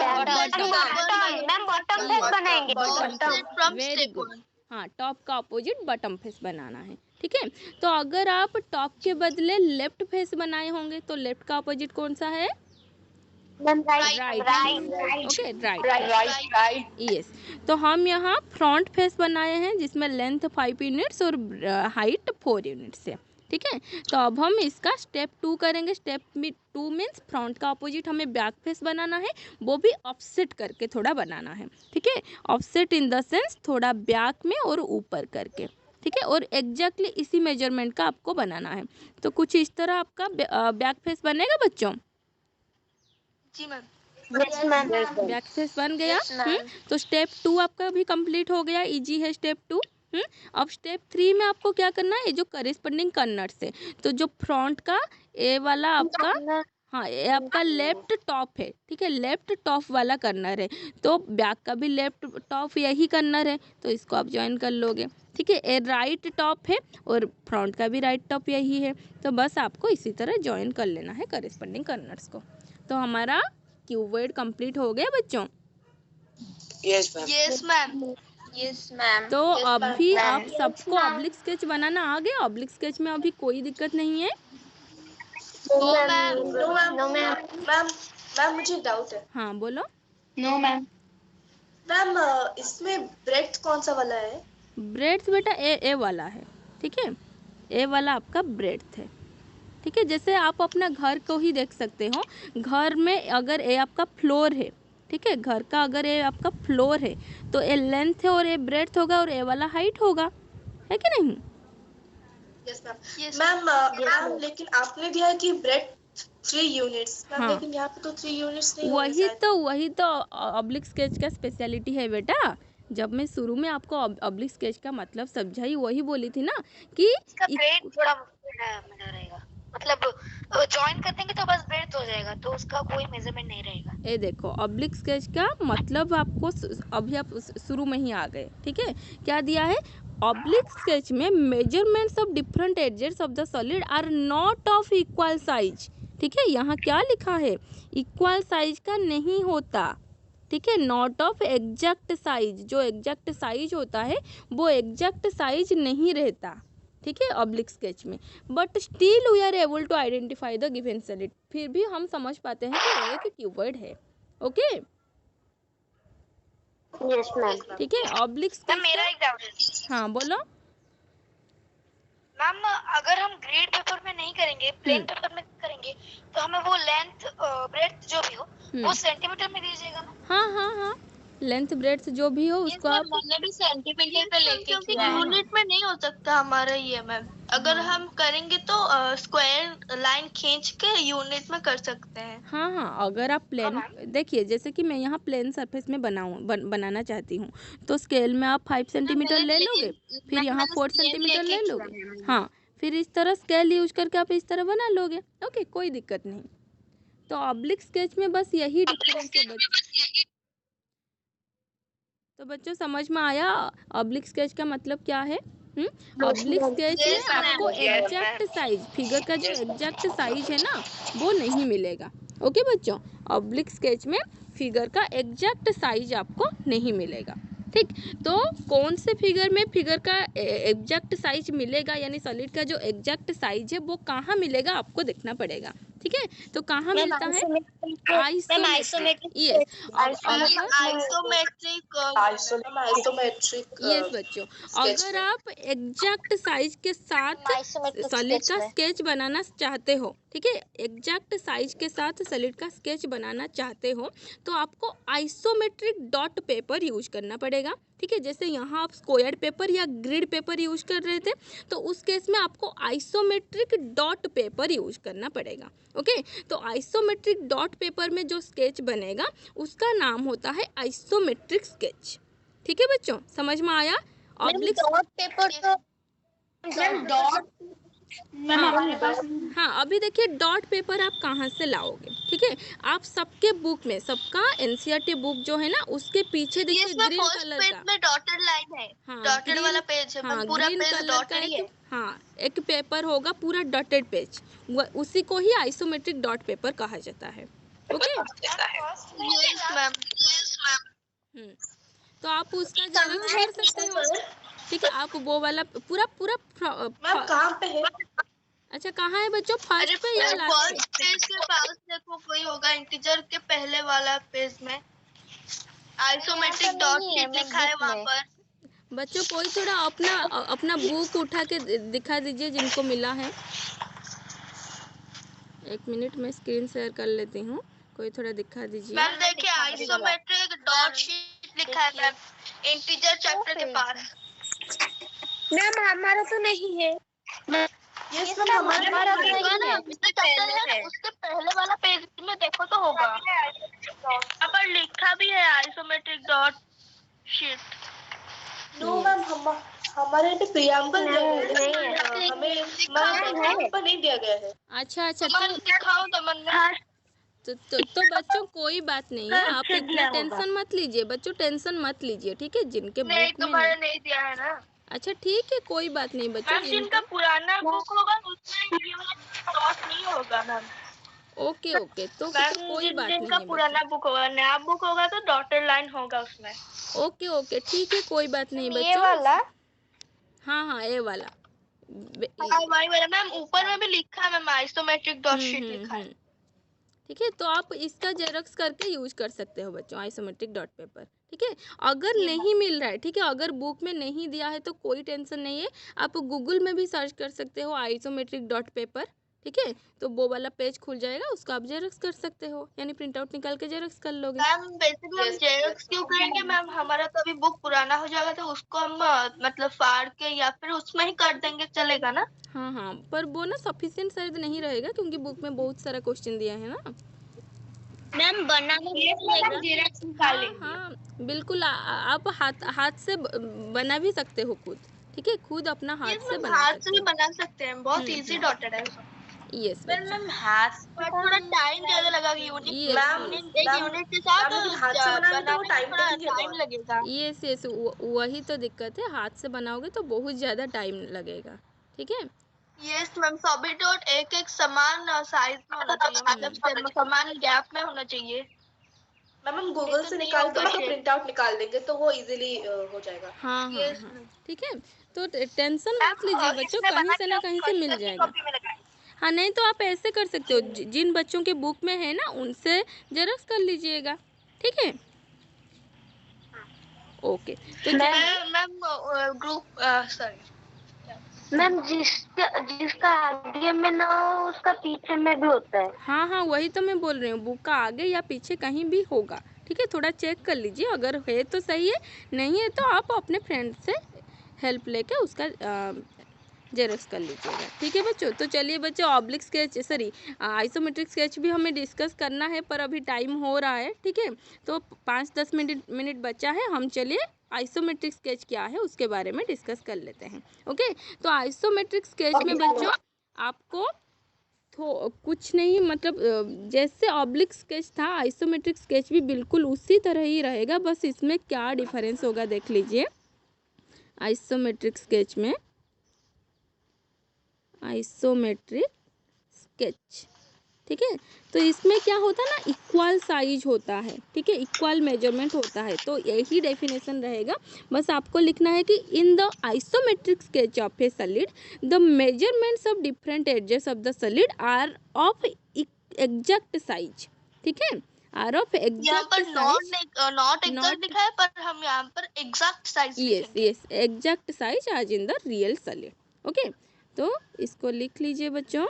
वेरी गुड, हाँ, टॉप का अपोजिट बॉटम फेस बनाना है, ठीक है। तो अगर आप टॉप के बदले लेफ्ट फेस बनाए होंगे तो लेफ्ट का अपोजिट कौन सा है, राइट, ओके, राइट, यस। तो हम यहाँ फ्रंट फेस बनाए हैं जिसमें लेंथ 5 यूनिट्स और हाइट 4 यूनिट्स है, ठीक है। तो अब हम इसका स्टेप 2 करेंगे। स्टेप 2 मीन्स फ्रंट का अपोजिट हमें बैक फेस बनाना है, वो भी ऑफसेट करके थोड़ा बनाना है, ठीक है। ऑफसेट इन द सेंस थोड़ा बैक में और ऊपर करके, ठीक है। और एग्जैक्टली इसी मेजरमेंट का आपको बनाना है। तो कुछ इस तरह आपका बैक फेस बनेगा बच्चों। जी मैम। बैक फेस बन गया। तो स्टेप 2 आपका भी कंप्लीट हो गया, इजी है स्टेप 2। अब स्टेप 3 में आपको क्या करना है, ये जो करेस्पॉन्डिंग कर्नर्स है, तो जो फ्रंट का ए वाला आपका, हाँ, ये आपका लेफ्ट टॉप है, ठीक है, लेफ्ट टॉप वाला कर्नर है। तो बैक का भी लेफ्ट टॉप यही कर्नर है, तो इसको आप ज्वाइन कर लोगे, ठीक है। ये राइट टॉप है और फ्रंट का भी राइट टॉप यही है। तो बस आपको इसी तरह ज्वाइन कर लेना है करेस्पॉन्डिंग कर्नर्स को। तो हमारा क्यूबॉइड कंप्लीट हो गया बच्चों। Yes ma'am. Yes ma'am. तो यस अभी मैम। आप सबको ऑब्लिक स्केच बनाना आ गया? ऑब्लिक स्केच में अभी कोई दिक्कत नहीं है? No ma'am, no ma'am, no ma'am. Ma'am, ma'am मुझे डाउट है। हाँ बोलो। No ma'am. मैम इसमें ब्रेथ कौन सा वाला है? ब्रेड्थ बेटा ए वाला है, ठीक है, ए वाला आपका ब्रेड्थ है, ठीक है। जैसे आप अपना घर को ही देख सकते हो, घर में अगर ए आपका फ्लोर है, ठीक है, घर का अगर ए आपका फ्लोर है तो ए लेंथ है और ए ब्रेड्थ होगा और ए वाला हाइट होगा, है कि नहीं? Yes ma'am. मैम लेकिन आपने दिया है कि ब्रेथ 3 यूनिट्स मैम। हाँ। लेकिन यहाँ पे तो 3 यूनिट्स नहीं होंगे वही तो ऑब्लिक स्केच का स्पेशलिटी है बेटा। जब मैं शुरू में आपको ऑब्लिक स्केच का मतलब समझाई, वही बोली थी ना कि ब्रेड थोड़ा बड़ा रहेगा, मतलब जॉइन कर देंगे तो बस ब्रेड हो जाएगा, तो उसका कोई मेजरमेंट नहीं रहेगा। ये देखो ऑब्लिक स्केच का मतलब आपको अभी आप शुरू में ही आ गए, ठीक है। क्या दिया है? ऑब्लिक स्केच में measurements of different edges of the solid are not of equal size, ठीक है। यहाँ क्या लिखा है? इक्वल साइज का नहीं होता, ठीक है, नॉट ऑफ एग्जैक्ट साइज। जो एग्जैक्ट साइज होता है वो एग्जैक्ट साइज नहीं रहता, ठीक है, ऑब्लिक स्केच में। But still we are able to identify the given solid. फिर भी हम समझ पाते हैं कि एक क्यूबॉइड है, ओके। Yes ma'am. ठीक है, ऑब्लिक स्केच मेरा एक डाउट है। हाँ बोलो। मैम अगर हम ग्रेड पेपर में नहीं करेंगे, प्लेन पेपर में करेंगे, तो हमें वो लेंथ ब्रेड्थ जो भी हो वो सेंटीमीटर में दीजिएगा। हाँ हाँ हाँ, लेंथ ब्रेड्थ जो भी हो उसको आप, मैंने भी सेंटीमीटर पे लेके किया है। यूनिट में नहीं हो सकता हमारा ये मैम। अगर हम करेंगे तो स्क्वायर लाइन खींच के यूनिट में कर सकते हैं। हाँ हाँ, अगर आप प्लेन, देखिए जैसे कि मैं यहाँ प्लेन सरफेस में बनाना चाहती हूँ, तो स्केल में आप 5 सेंटीमीटर ले लोगे, फिर यहाँ 4 सेंटीमीटर ले लोगे, हाँ, फिर इस तरह स्केल यूज करके आप इस तरह बना लोगे, ओके, कोई दिक्कत नहीं। तो ऑब्लिक स्केच में बस यही डिफरेंस है बच्चों। तो बच्चों समझ में आया ऑब्लिक स्केच का मतलब क्या है? ऑब्लिक स्केच में आपको एग्जैक्ट साइज, फिगर का जो एग्जैक्ट साइज है ना वो नहीं मिलेगा, ओके बच्चों। ऑब्लिक स्केच में फिगर का एग्जैक्ट साइज आपको नहीं मिलेगा, ठीक। तो कौन से फिगर में फिगर का एग्जैक्ट साइज मिलेगा, यानी सॉलिड का जो एग्जैक्ट साइज है वो कहाँ मिलेगा आपको देखना पड़ेगा, ठीक है। तो कहाँ मिलता है? Isometric, yes. आइसोमेट्रिक यस बच्चों, अगर आप एग्जैक्ट साइज के साथ सॉलिड का स्केच बनाना चाहते हो, ठीक है, एग्जैक्ट साइज के साथ सॉलिड का स्केच बनाना चाहते हो तो आपको आइसोमेट्रिक डॉट पेपर यूज करना पड़ेगा, ठीक है। जैसे यहाँ आप स्क्वायर पेपर या ग्रिड पेपर यूज कर रहे थे, तो उस केस में आपको आइसोमेट्रिक डॉट पेपर यूज करना पड़ेगा, ओके। तो आइसोमेट्रिक डॉट पेपर में जो स्केच बनेगा उसका नाम होता है आइसोमेट्रिक स्केच, ठीक है बच्चों, समझ में आया? ऑब्लिक डॉट पेपर तो डॉट हाँ, अभी देखिए डॉट पेपर आप कहाँ से लाओगे, ठीक है। आप सबके बुक में, सबका एनसीईआरटी बुक जो है ना उसके पीछे देखिए ग्रीन कलर का में डॉटेड लाइन है। हाँ, डॉटेड वाला पेज है, हाँ, पूरा ग्रीन पेज कलर का डॉटेड ही है। हाँ, एक पेपर होगा पूरा डॉटेड पेज, उसी को ही आइसोमेट्रिक डॉट पेपर कहा जाता है, ओके। तो आप उसका ज़रूर कर सकते हो, ठीक है। आप वो वाला पूरा मैम कहाँ पे है? अच्छा, कहाँ है बच्चों? फर्स्ट पे या लास्ट पे? पेज के पास देखो कोई होगा, इंटीजर के पहले वाला पेज में आइसोमेट्रिक डॉट शीट लिखा है वहाँ पर। बच्चों कोई थोड़ा अपना बुक उठा के दिखा दीजिए जिनको मिला है। 1 मिनट में स्क्रीन शेयर कर लेती हूँ, कोई थोड़ा दिखा दीजिए। मैम देखिए आइसोमेट्रिक डॉट शीट लिखा है मैम, इंटीजर चैप्टर के पास। मैम हमारा तो नहीं है। यस मैम हमारा तो नहीं है, उसके पहले वाला पेज में देखो तो होगा, यहाँ पर लिखा भी है isometric dot sheet. No ma'am हमारे पे प्रियम्बल दिया गया है, हमें पर नहीं दिया गया है। अच्छा, दिखाओ तो बच्चों कोई बात नहीं है, आप इतना टेंशन मत लीजिए बच्चों, टेंशन मत लीजिए, ठीक है। जिनके बुक में नहीं दिया है ना। अच्छा ठीक है, कोई बात नहीं बच्चों, जिनका पुराना बुक होगा उसमें ये वाला डॉट नहीं होगा मैम। ओके ओके, तो मैम कोई बात नहीं जिनका है पुराना बुक होगा, नया बुक होगा तो डॉटेड लाइन होगा उसमें। ओके ओके, ठीक है, कोई बात नहीं ये बच्चों। वाला? हाँ हाँ, ये वाला हाँ वही वाला मैम, ऊपर में भी लिखा है मैम, आइसोमेट्रिक डॉट शीट लिखा है। ठीक है, तो आप इसका जेरॉक्स करके यूज कर सकते हो बच्चों, आइसोमेट्रिक डॉट पेपर। ठीक है, अगर नहीं मिल रहा है, ठीक है, अगर बुक में नहीं दिया है तो कोई टेंशन नहीं है, आप गूगल में भी सर्च कर सकते हो आइसोमेट्रिक डॉट पेपर। ठीक है, तो वो वाला पेज खुल जाएगा, उसका आप जेरॉक्स कर सकते हो, यानी प्रिंट आउट निकाल के जेरॉक्स कर लोगे। मैम बेसिकली हम जेरॉक्स क्यों करेंगे मैम, हमारा तो अभी बुक पुराना हो जाएगा तो उसको हम मतलब फाड़ के या फिर उसमें ही कर देंगे, चलेगा ना? हाँ हाँ, पर वो ना सफिशिएंट शायद नहीं रहेगा, क्योंकि बुक में बहुत सारा क्वेश्चन दिया है ना मैम बनाना जेरॉक्स निकाल लेंगे। हाँ बिल्कुल, आप हाथ से बना भी सकते हो खुद। ठीक है, खुद अपना हाथ से बना हाथ सकते से भी हो। बना सकते हैं, बहुत इजी डॉटेड है। यस पर मैम हाथ पर थोड़ा टाइम ज्यादा लगेगा, यूनिट एक यूनिट के साथ हाथ से बनाने में टाइम लगेगा। यस यस, वही तो दिक्कत है, हाथ से बनाओगे तो बहुत ज़्यादा टाइम लगेगा। ठीक है, यस मैम, सभी डॉट एक एक समान साइज में होना चाहिए, मतलब समान गैप में होना चाहिए। मैम हम गूगल से निकाल के उसका प्रिंट आउट निकाल देंगे तो वो इजीली हो जाएगा। हाँ हाँ हाँ, ठीक है, तो टेंशन मत लीजिए बच्चों, कहीं से ना कहीं से मिल जाएगा। हाँ, नहीं तो आप ऐसे कर सकते हो, जिन बच्चों के बुक में है ना उनसे जेरॉक्स कर लीजिएगा। ठीक है, ओके, तो मैम ग्रुप सॉरी मैम, जिसका आगे में ना हो उसका पीछे में भी होता है। हाँ हाँ, वही तो मैं बोल रही हूँ, बुक का आगे या पीछे कहीं भी होगा। ठीक है, थोड़ा चेक कर लीजिए, अगर है तो सही है, नहीं है तो आप अपने फ्रेंड से हेल्प लेके उसका जेरॉक्स कर लीजिएगा। ठीक है बच्चों, तो चलिए बच्चों, oblique sketch sorry isometric sketch भी हमें डिस्कस करना है, पर अभी टाइम हो रहा है। ठीक है, तो 5-10 मिनट बचा है, हम चलिए आइसोमेट्रिक स्केच क्या है उसके बारे में डिस्कस कर लेते हैं। ओके, तो आइसोमेट्रिक स्केच में बच्चों आपको तो कुछ नहीं, मतलब जैसे ऑब्लिक स्केच था, आइसोमेट्रिक स्केच भी बिल्कुल उसी तरह ही रहेगा, बस इसमें क्या डिफरेंस होगा देख लीजिए। आइसोमेट्रिक स्केच में आइसोमेट्रिक स्केच, ठीक है, तो इसमें क्या होता है ना, इक्वल साइज होता है। ठीक है, इक्वल मेजरमेंट होता है, तो यही डेफिनेशन रहेगा। बस आपको लिखना है कि in the isometric sketch of a solid the measurements of different edges of the solid are of exact size. ठीक है, are of exact size, not exact लिखा है, पर हम यहाँ पर एग्जैक्ट साइज लिखेंगे। Yes, exact size as in the real solid. Okay, तो इसको लिख लीजिए बच्चों।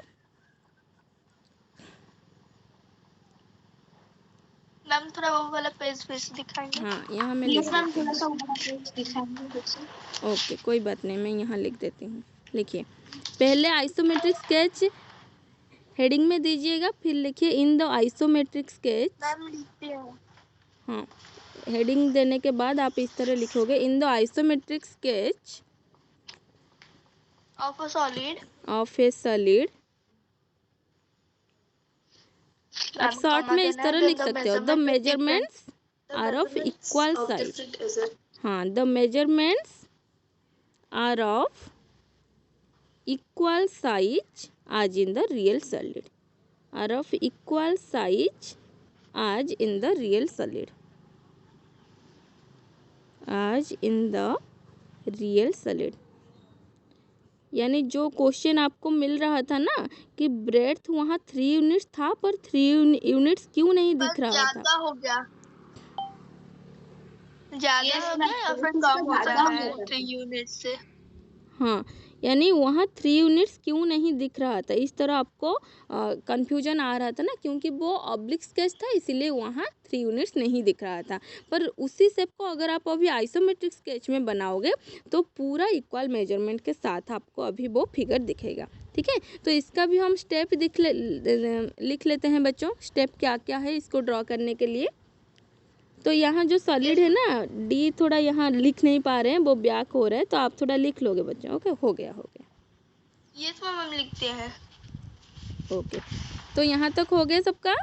मैम थोड़ा वो वाला पेज दिखाएंगे। हाँ, यहाँ मैं लिख देती हूँ। ओके, कोई बात नहीं, मैं यहाँ लिख देती हूँ। लिखिए, पहले आइसोमेट्रिक स्केच हेडिंग में दीजिएगा, फिर लिखिए इन द आइसोमेट्रिक स्केच। मैम लिखते हैं। हाँ, हेडिंग देने के बाद आप इस तरह लिखोगे, in the isometric sketch of a solid आप शॉर्ट में इस तरह लिख सकते हो, the measurements are of equal size. हाँ, the measurements are of equal size as in the real solid, are of equal size as in the real solid, आज in the real solid. यानी जो क्वेश्चन आपको मिल रहा था ना कि breadth वहाँ 3 यूनिट्स था, पर 3 यूनिट्स क्यों नहीं दिख रहा था? ज्यादा हो गया या फिर कम हो रहा है 3 यूनिट से। हाँ, यानी वहाँ 3 यूनिट्स क्यों नहीं दिख रहा था, इस तरह आपको कंफ्यूजन आ रहा था ना, क्योंकि वो ऑब्लिक स्केच था, इसीलिए वहाँ 3 यूनिट्स नहीं दिख रहा था। पर उसी शेप को अगर आप अभी आइसोमेट्रिक स्केच में बनाओगे तो पूरा इक्वल मेजरमेंट के साथ आपको अभी वो फिगर दिखेगा। ठीक है, तो इसका भी हम स्टेप लिख लेते हैं बच्चों, स्टेप क्या क्या है इसको ड्रॉ करने के लिए। तो यहाँ जो सॉलिड है ना, डी थोड़ा यहाँ लिख नहीं पा रहे हैं, वो ब्लैक हो रहा है, तो आप थोड़ा लिख लोगे बच्चों। ओके, हो गया। यस मैम, हम लिखते हैं। ओके, तो यहाँ तक हो गया सबका।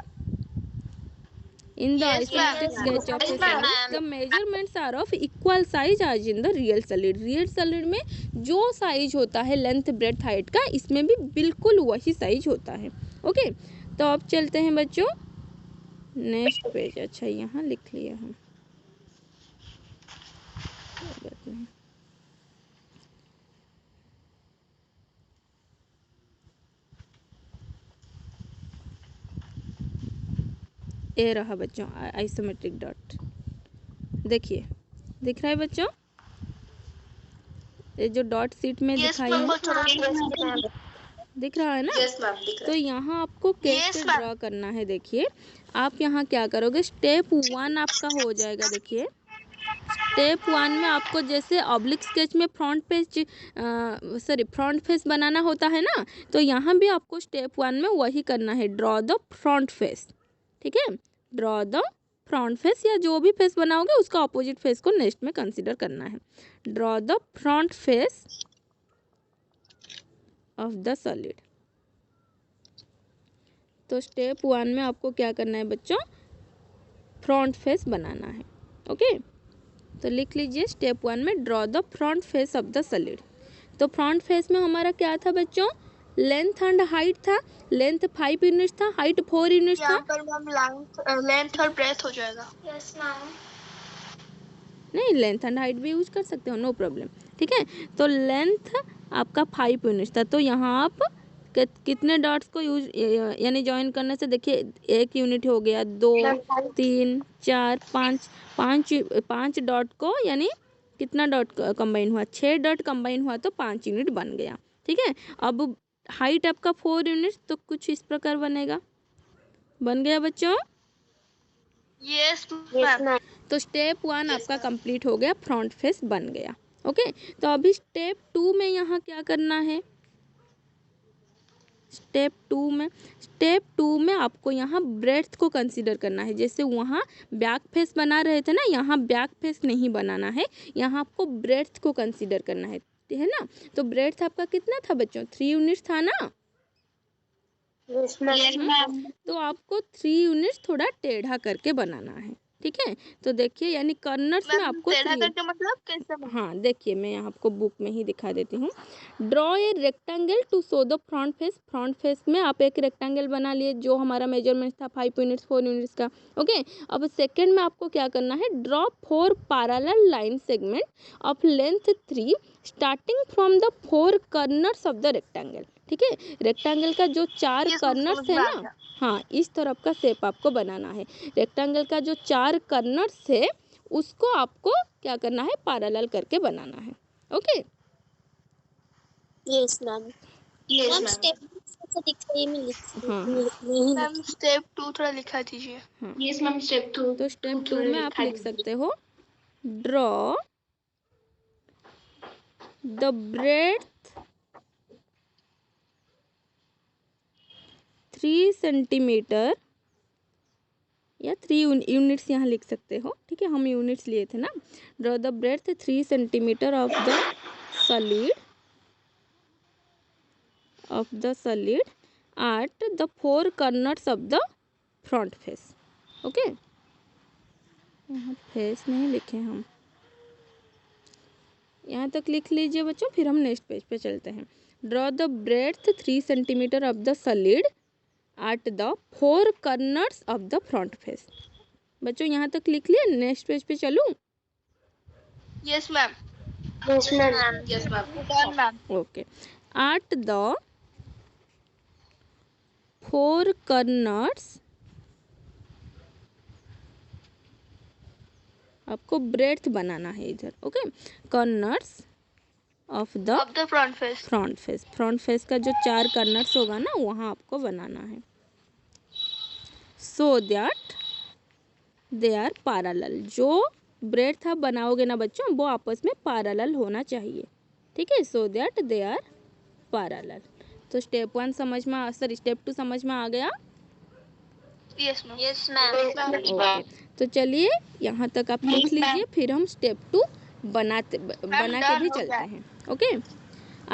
In the isometric sketch of a solid the measurements are of equal size as in the real solid. Real solid में जो साइज होता है लेंथ ब्रेड्थ हाइट का, इसमें भी बिल्कुल वही साइज होता है। ओके, तो अब चलते हैं बच्चों नेक्स्ट पेज। अच्छा यहाँ लिख लिए हम, कोई बात नहीं। ये रहा बच्चों आइसोमेट्रिक डॉट, देखिए दिख रहा है बच्चों, ये जो डॉट शीट में दिखाई है दिख रहा है ना। यस मैम दिख रहा तो यहाँ आपको कैसे ड्रा करना है, देखिए आप यहाँ क्या करोगे, स्टेप 1 आपका हो जाएगा। देखिए स्टेप 1 में आपको जैसे ऑब्लिक स्केच में फ्रंट फेस बनाना होता है ना, तो यहाँ भी आपको स्टेप 1 में वही करना है, ड्रॉ द फ्रंट फेस। ठीक है, ड्रॉ द फ्रंट फेस, या जो भी फेस बनाओगे उसका ऑपोजिट फेस को नेक्स्ट में कंसीडर करना है। Draw the front face of the solid. तो स्टेप 1 में आपको क्या करना है बच्चों, फ्रंट फेस बनाना है। ओके, तो लिख लीजिए स्टेप 1 में draw the front face of the solid. तो फ्रंट फेस में हमारा क्या था बच्चों, लेंथ एंड हाइट था। लेंथ 5 यूनिट्स था, हाइट 4 यूनिट्स था। यहाँ पर मैम लेंथ और ब्रेथ हो जाएगा। Yes ma'am. नहीं, लेंथ एंड हाइट भी यूज कर सकते हो, नो प्रॉब्लम। ठीक है, तो लेंथ आपका 5 यूनिट्स था, तो यहाँ आप कितने डॉट्स को यूज यानी ज्वाइन करने से, देखिए 1 यूनिट हो गया, 2 3 4 5, 5 डॉट को यानी कितना डॉट कंबाइन हुआ, 6 डॉट कंबाइन हुआ तो 5 यूनिट बन गया। ठीक है, अब हाइट आपका 4 यूनिट्स, तो कुछ इस प्रकार बनेगा, बन गया बच्चों। Yes ma'am. तो स्टेप 1 आपका कंप्लीट हो गया, फ्रंट फेस बन गया। ओके, तो अभी स्टेप 2 में यहाँ क्या करना है, स्टेप 2 में आपको यहाँ ब्रेड्थ को कंसीडर करना है। जैसे वहाँ बैक फेस बना रहे थे ना, यहाँ बैक फेस नहीं बनाना है, यहाँ आपको ब्रेड्थ को कंसीडर करना है ना। तो ब्रेड्थ आपका कितना था बच्चों, 3 यूनिट्स था ना। Yes ma'am. तो आपको 3 यूनिट्स थोड़ा टेढ़ा करके बनाना है। ठीक है, तो देखिए यानी कर्नर्स में आपको टेढ़ा करके मतलब कैसे? हाँ देखिए, मैं यहाँ आपको बुक में ही दिखा देती हूँ। Draw a rectangle to show the front face. Front face में आप एक रेक्टेंगल बना लिए, जो हमारा मेजरमेंट था 5 यूनिट्स 4 यूनिट्स का। ओके, अब सेकंड में आपको क्या करना है, draw 4 parallel line segment of length 3 starting from the 4 corners of the rectangle. ठीक है, रेक्टेंगल का जो 4 कर्नर्स है ना, हाँ इस तरफ का शेप आपको बनाना है। रेक्टेंगल का जो 4 कर्नर्स है उसको आपको क्या करना है, पैरेलल करके बनाना है। Okay, yes ma'am. Yes ma'am. Step ma'am step 2 थोड़ा लिखा दीजिए। Yes ma'am step 2। तो स्टेप 2 में आप लिख सकते हो, ड्रॉ द ब्रेड्थ 3 सेंटीमीटर, या 3 यूनिट्स यहाँ लिख सकते हो। ठीक है, हम यूनिट्स लिए थे ना। Draw the breadth 3 centimetre of the solid at the 4 corners of the front face. Okay, यहाँ फेस नहीं लिखे हम, यहाँ तक लिख लीजिए बच्चों, फिर हम नेक्स्ट पेज पे चलते हैं। Draw the breadth 3 centimetre of the solid at the 4 corners of the front face. बच्चों यहाँ तक लिख लिया, नेक्स्ट पेज पे चलूँ? Yes ma'am. Yes ma'am. Yes ma'am. Okay, at the 4 corners आपको ब्रेड्थ बनाना है इधर। Okay, corners of the front face. Front face का जो 4 कर्नर्स होगा ना, वहाँ आपको बनाना है, so that they are parallel. जो ब्रेड्थ आप बनाओगे ना बच्चों, वो आपस में पैरेलल होना चाहिए। ठीक है, so that they are parallel. तो स्टेप 1 समझ में, स्टेप 2 समझ में आ गया? Yes ma'am. Yes ma'am. तो चलिए यहाँ तक आप लिख लीजिए, फिर हम स्टेप 2 बना के भी चलते हैं। Okay,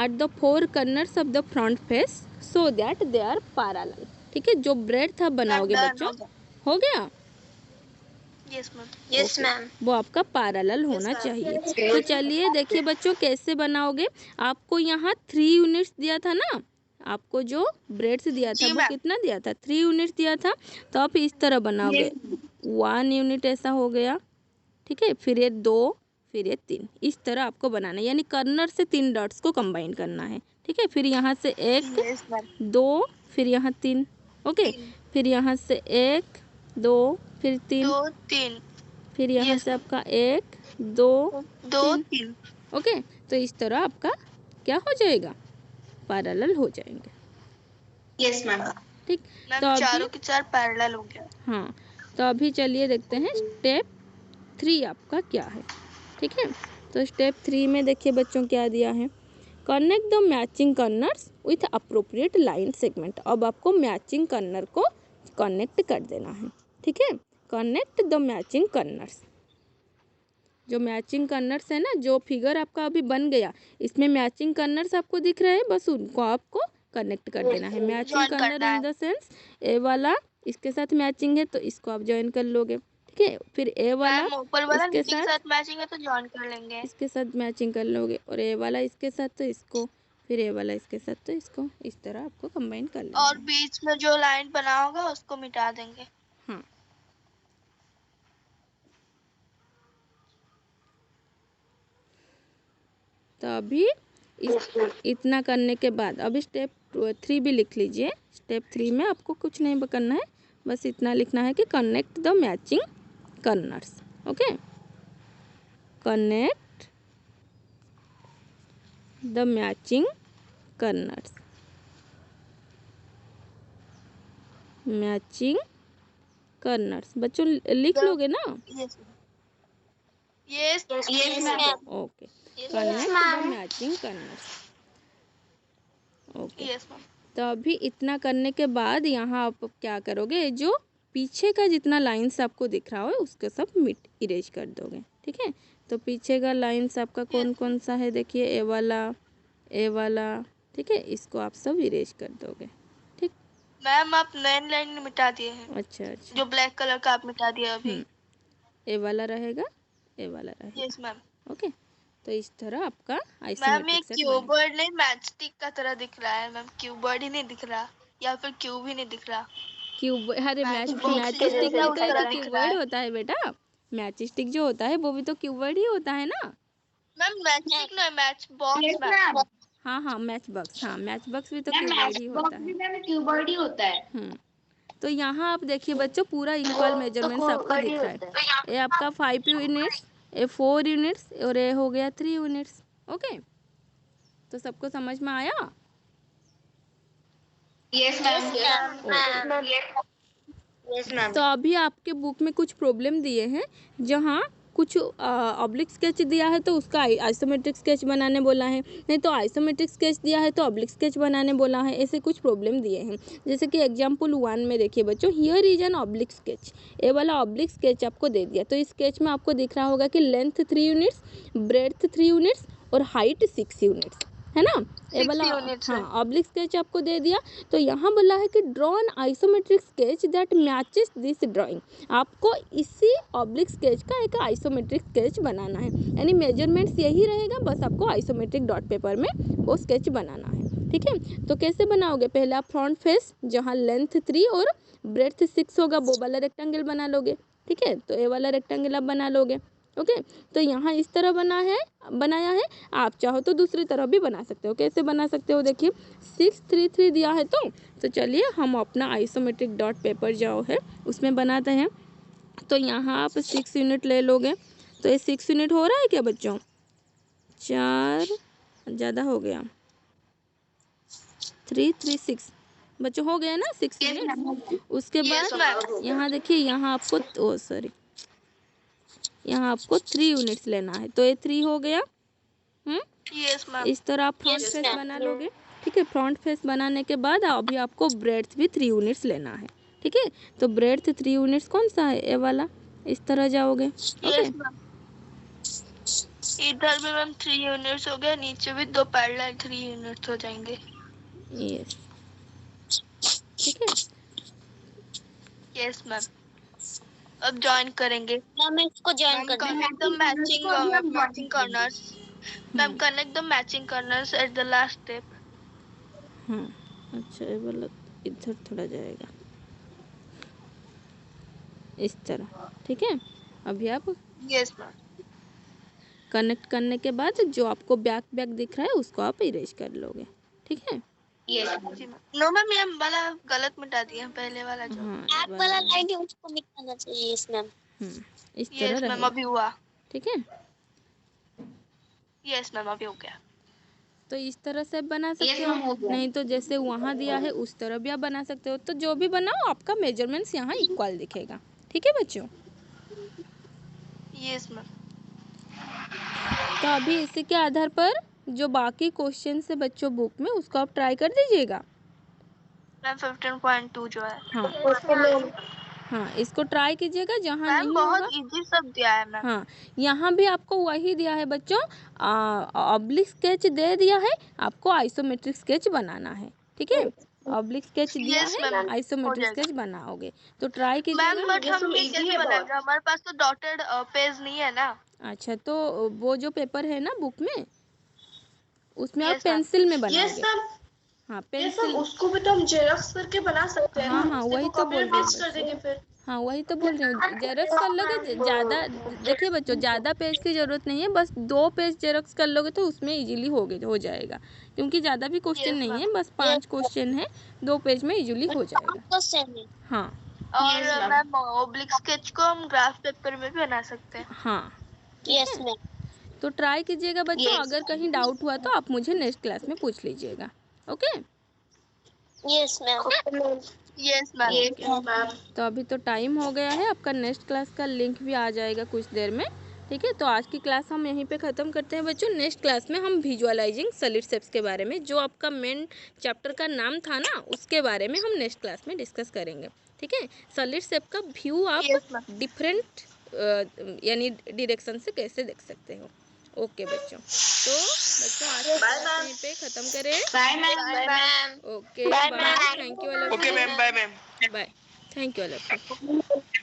at the 4 corners of the front face so that they are parallel. ठीक है, जो ब्रेड्थ आप बनाओगे बच्चों, हो गया? Yes ma'am. Yes ma'am. वो आपका पैरेलल होना चाहिए। तो चलिए देखिए बच्चों कैसे बनाओगे। आपको यहाँ 3 यूनिट्स दिया था ना, आपको जो ब्रेड्स दिया था जी वो मैम। कितना दिया था, 3 यूनिट्स दिया था। तो आप इस तरह बनाओगे, 1 यूनिट ऐसा हो गया, ठीक है, फिर ये 2, फिर ये 3, इस तरह आपको बनाना है, यानी कर्नर से 3 डॉट्स को कंबाइन करना है, ठीक है। फिर यहाँ से 1, यस मैम। 2, फिर यहाँ 3, ओके। फिर यहाँ से 1, 2, फिर 3, 2 3 फिर यहाँ यस से मैम। आपका 1, 2, 2 3, 3 ओके। तो इस तरह आपका क्या हो जाएगा, पैरेलल हो जाएंगे, यस मैम। ठीक। मैम तो अभी चारों के चार पैरेलल हो गया। हाँ, तो अभी चलिए देखते हैं स्टेप 3 आपका क्या है, ठीक है। तो स्टेप 3 में देखिए बच्चों क्या दिया है, connect the matching corners with appropriate line segment. अब आपको मैचिंग कर्नर को कनेक्ट कर देना है, ठीक है। कनेक्ट द मैचिंग कर्नर्स, जो मैचिंग कर्नर्स है ना, जो फिगर आपका अभी बन गया इसमें मैचिंग कर्नर्स आपको दिख रहे हैं, बस उनको आपको कनेक्ट कर देना है। मैचिंग Join कर्नर करना इन द सेंस ए वाला इसके साथ मैचिंग है तो इसको आप ज्वाइन कर लोगे, ठीक है। फिर ए वाला मैम ऊपर वाला इसके नीचे के साथ साथ मैचिंग है तो जॉइन कर लेंगे। इसके साथ मैचिंग कर लोगे, और ए वाला इसके साथ तो इसको, फिर ए वाला इसके साथ तो इसको, इस तरह आपको कंबाइन कर लेना और है। बीच में जो लाइन बना होगा उसको मिटा देंगे। हाँ, तो अभी इतना करने के बाद अभी स्टेप 3 भी लिख लीजिए। स्टेप 3 में आपको कुछ नहीं करना है, बस इतना लिखना है कि connect the matching corners, okay. Connect the matching corners, matching corners बच्चों लिख लोगे ना, yes yes ma'am. Okay. Connect the matching corners, okay. Yes ma'am. तो अभी इतना करने के बाद यहाँ आप क्या करोगे, जो पीछे का जितना लाइंस आपको दिख रहा हो उसको सब मिट इरेज कर दोगे, ठीक है। तो पीछे का लाइंस आपका कौन कौन सा है, देखिए ए वाला, ठीक है, इसको आप सब इरेज कर दोगे, ठीक। मैम आप नैन लाइन मिटा दिए हैं, अच्छा, जो ब्लैक कलर का आप मिटा दिया अभी। ए वाला रहेगा, ए वाला रहेगा, यस मैम। ओके। तो इस तरह आपका मैम ये आइसोमेट्रिक सेट बनेगा। क्यूबर्ड नहीं मैच स्टिक का तरह दिख रहा है मैम, क्यूबर्ड ही नहीं दिख रहा, या फिर क्यूब ही नहीं दिख रहा। क्यूब, अरे मैच बॉक्स स्टिक भी तो उस एक तरह दिख रहा क्यूबर्ड है। होता है बेटा, मैच स्टिक जो होता है वो भी तो क्यूबर्ड ही होता है ना। मैम मैच स्टिक नहीं, मैच बॉक्स मैम। हाँ, मैच बॉक्स, हाँ मैच बॉक्स भी तो क्यूबर्ड ही होता है। क्यूबर्ड ही होता है। तो यहाँ आप देखिए बच्चों पूरा इक्वल मेजरमेंट्स आपका दिख रहा है। ये आपका 5 यूनिट्स, ये 4 यूनिट्स, और ये हो गया 3 यूनिट्स, ओके। तो सबको समझ में आया? Yes ma'am. Yes ma'am. तो अभी आपके बुक में कुछ प्रॉब्लम दिए हैं, जहाँ कुछ ऑब्लिक स्केच दिया है तो उसका आइसोमेट्रिक स्केच बनाने बोला है, नहीं तो आइसोमेट्रिक स्केच दिया है तो ऑब्लिक स्केच बनाने बोला है, ऐसे कुछ प्रॉब्लम दिए हैं। जैसे कि एग्जाम्पल 1 में देखिए बच्चों, here is an oblique sketch, ये वाला ऑब्लिक स्केच आपको दे दिया, तो इस स्केच में आपको दिख रहा होगा कि लेंथ 3 यूनिट्स, ब्रेड्थ 3 यूनिट्स और हाइट 6 यूनिट्स, है ना। ये वाला हाँ ऑब्लिक स्केच आपको दे दिया। तो यहाँ बोला है कि draw an isometric sketch that matches this drawing, आपको इसी ऑब्लिक स्केच का एक आइसोमेट्रिक स्केच बनाना है, यानी मेजरमेंट्स यही रहेगा, बस आपको आइसोमेट्रिक डॉट पेपर में वो स्केच बनाना है, ठीक है। तो कैसे बनाओगे, पहले आप फ्रंट फेस जहाँ लेंथ 3 और ब्रेड्थ 6 होगा वो वाला रेक्टेंगल बना लोगे, ठीक है। तो ये वाला रेक्टेंगल आप बना लोगे, ओके। तो यहाँ इस तरह बनाया है, आप चाहो तो दूसरी तरह भी बना सकते हो। कैसे बना सकते हो, देखिए 6 3 3 दिया है, तो चलिए हम अपना आइसोमेट्रिक डॉट पेपर जो है उसमें बनाते हैं। तो यहाँ आप 6 यूनिट ले लोगे, तो ये 6 यूनिट हो रहा है क्या बच्चों, 4 ज़्यादा हो गया, 3 3 6 बच्चों हो गया ना 6 यूनिट। उसके बाद यहाँ देखिए, यहाँ आपको यहाँ आपको 3 यूनिट्स लेना है, तो ये 3 हो गया। Yes ma'am. इस तरह आप फ्रंट फेस बना लोगे, ठीक है। फ्रंट फेस बनाने के बाद अभी आपको ब्रेड्थ भी 3 यूनिट्स लेना है, ठीक है। तो ब्रेड्थ 3 यूनिट्स कौन सा है, ये वाला, इस तरह जाओगे, ओके। इधर भी मैम 3 यूनिट्स हो गया, नीचे भी 2 पैरेलल 3 यूनिट्स हो जाएंगे। यस, ठीक है। Yes ma'am. अब ज्वाइन करेंगे मैम, इसको ज्वाइन कर connect the matching corners ma'am, connect the matching corners at the last step. अच्छा ये वाला इधर थोड़ा जाएगा इस तरह, ठीक है। अभी आप यस मैम। कनेक्ट करने के बाद जो आपको बैक बैक दिख रहा है उसको आप इरेज कर लोगे, ठीक है। जी मैम। नो मैम ये वाला गलत मिटा दिया पहले वाला जो हाँ ऐप वाला लाइन है उसको मिटाना चाहिए। Yes ma'am. इस तरह यस मैम रहेगा, अभी हुआ। ठीक है। यस मैम अभी हो गया। तो इस तरह से बना सकते हो, नहीं तो जैसे वहाँ दिया है उस तरह भी आप बना सकते हो। तो जो भी बनाओ आपका मेजरमेंट्स यहाँ इक्वल दिखेगा, ठीक है बच्चों। Yes ma'am. तो अभी इसी के आधार पर जो बाकी क्वेश्चन है बच्चों बुक में उसको आप ट्राई कर दीजिएगा। मैम 15.2 जो है। हाँ हाँ इसको ट्राई कीजिएगा, जहाँ मैम नहीं बहुत होगा। इजी सब दिया है मैम। हाँ यहाँ भी आपको वही दिया है बच्चों, ऑब्लिक स्केच दे दिया है, आपको आइसोमेट्रिक स्केच बनाना है, ठीक है। ऑब्लिक स्केच दिया यस है, मैम हो आइसोमेट्रिक जाएगा। स्केच बनाओगे तो ट्राई मैम कीजिएगा। बट हम ये कैसे बनाएंगे, हमारे पास तो डॉटेड पेज नहीं है ना। अच्छा तो वो जो पेपर है ना बुक में उसमें आप यस मैम। पेंसिल में यस बनाओगे। मैम। हाँ यस पेंसिल। मैम उसको भी तो हम जेरॉक्स करके बना सकते हैं हाँ ना, हाँ उसी वही को तो कॉपी बोल में रही हूँ पेस्ट कर बच्चों। देंगे फिर। हाँ वही तो बोल रही हूँ, जेरॉक्स कर लोगे ज़्यादा। देखिए बच्चों ज़्यादा पेज की ज़रूरत नहीं है, बस 2 पेज जेरॉक्स कर लोगे तो उसमें इजीली हो जाएगा, क्योंकि ज़्यादा भी क्वेश्चन यस नहीं मैम। है, बस 5 क्वेश्चन है, 2 पेज में इजीली हो जाएगा। हाँ और मैम ओब्लिक स्केच को हम ग्राफ पेपर में भी बना सकते हैं। हाँ ठीक है। तो ट्राई कीजिएगा बच्चों, Yes, अगर कहीं डाउट हुआ तो आप मुझे नेक्स्ट क्लास में पूछ लीजिएगा, okay. Yes ma'am. Yes ma'am. तो अभी तो टाइम हो गया है, आपका नेक्स्ट क्लास का लिंक भी आ जाएगा कुछ देर में, ठीक है। तो आज की क्लास हम यहीं पे ख़त्म करते हैं बच्चों। नेक्स्ट क्लास में हम विजुअलाइजिंग सॉलिड शेप्स के बारे में, जो आपका मेन चैप्टर का नाम था ना, उसके बारे में हम नेक्स्ट क्लास में डिस्कस करेंगे, ठीक है। सॉलिड शेप का व्यू आप यस मैम। डिफरेंट यानी डायरेक्शन से कैसे देख सकते हो, ओके बच्चों। तो बच्चों आज की क्लास यहीं पे ख़त्म करें। Bye ma'am. Okay bye, thank you all of okay you, ma'am. Bye ma'am. Bye, thank you all of you.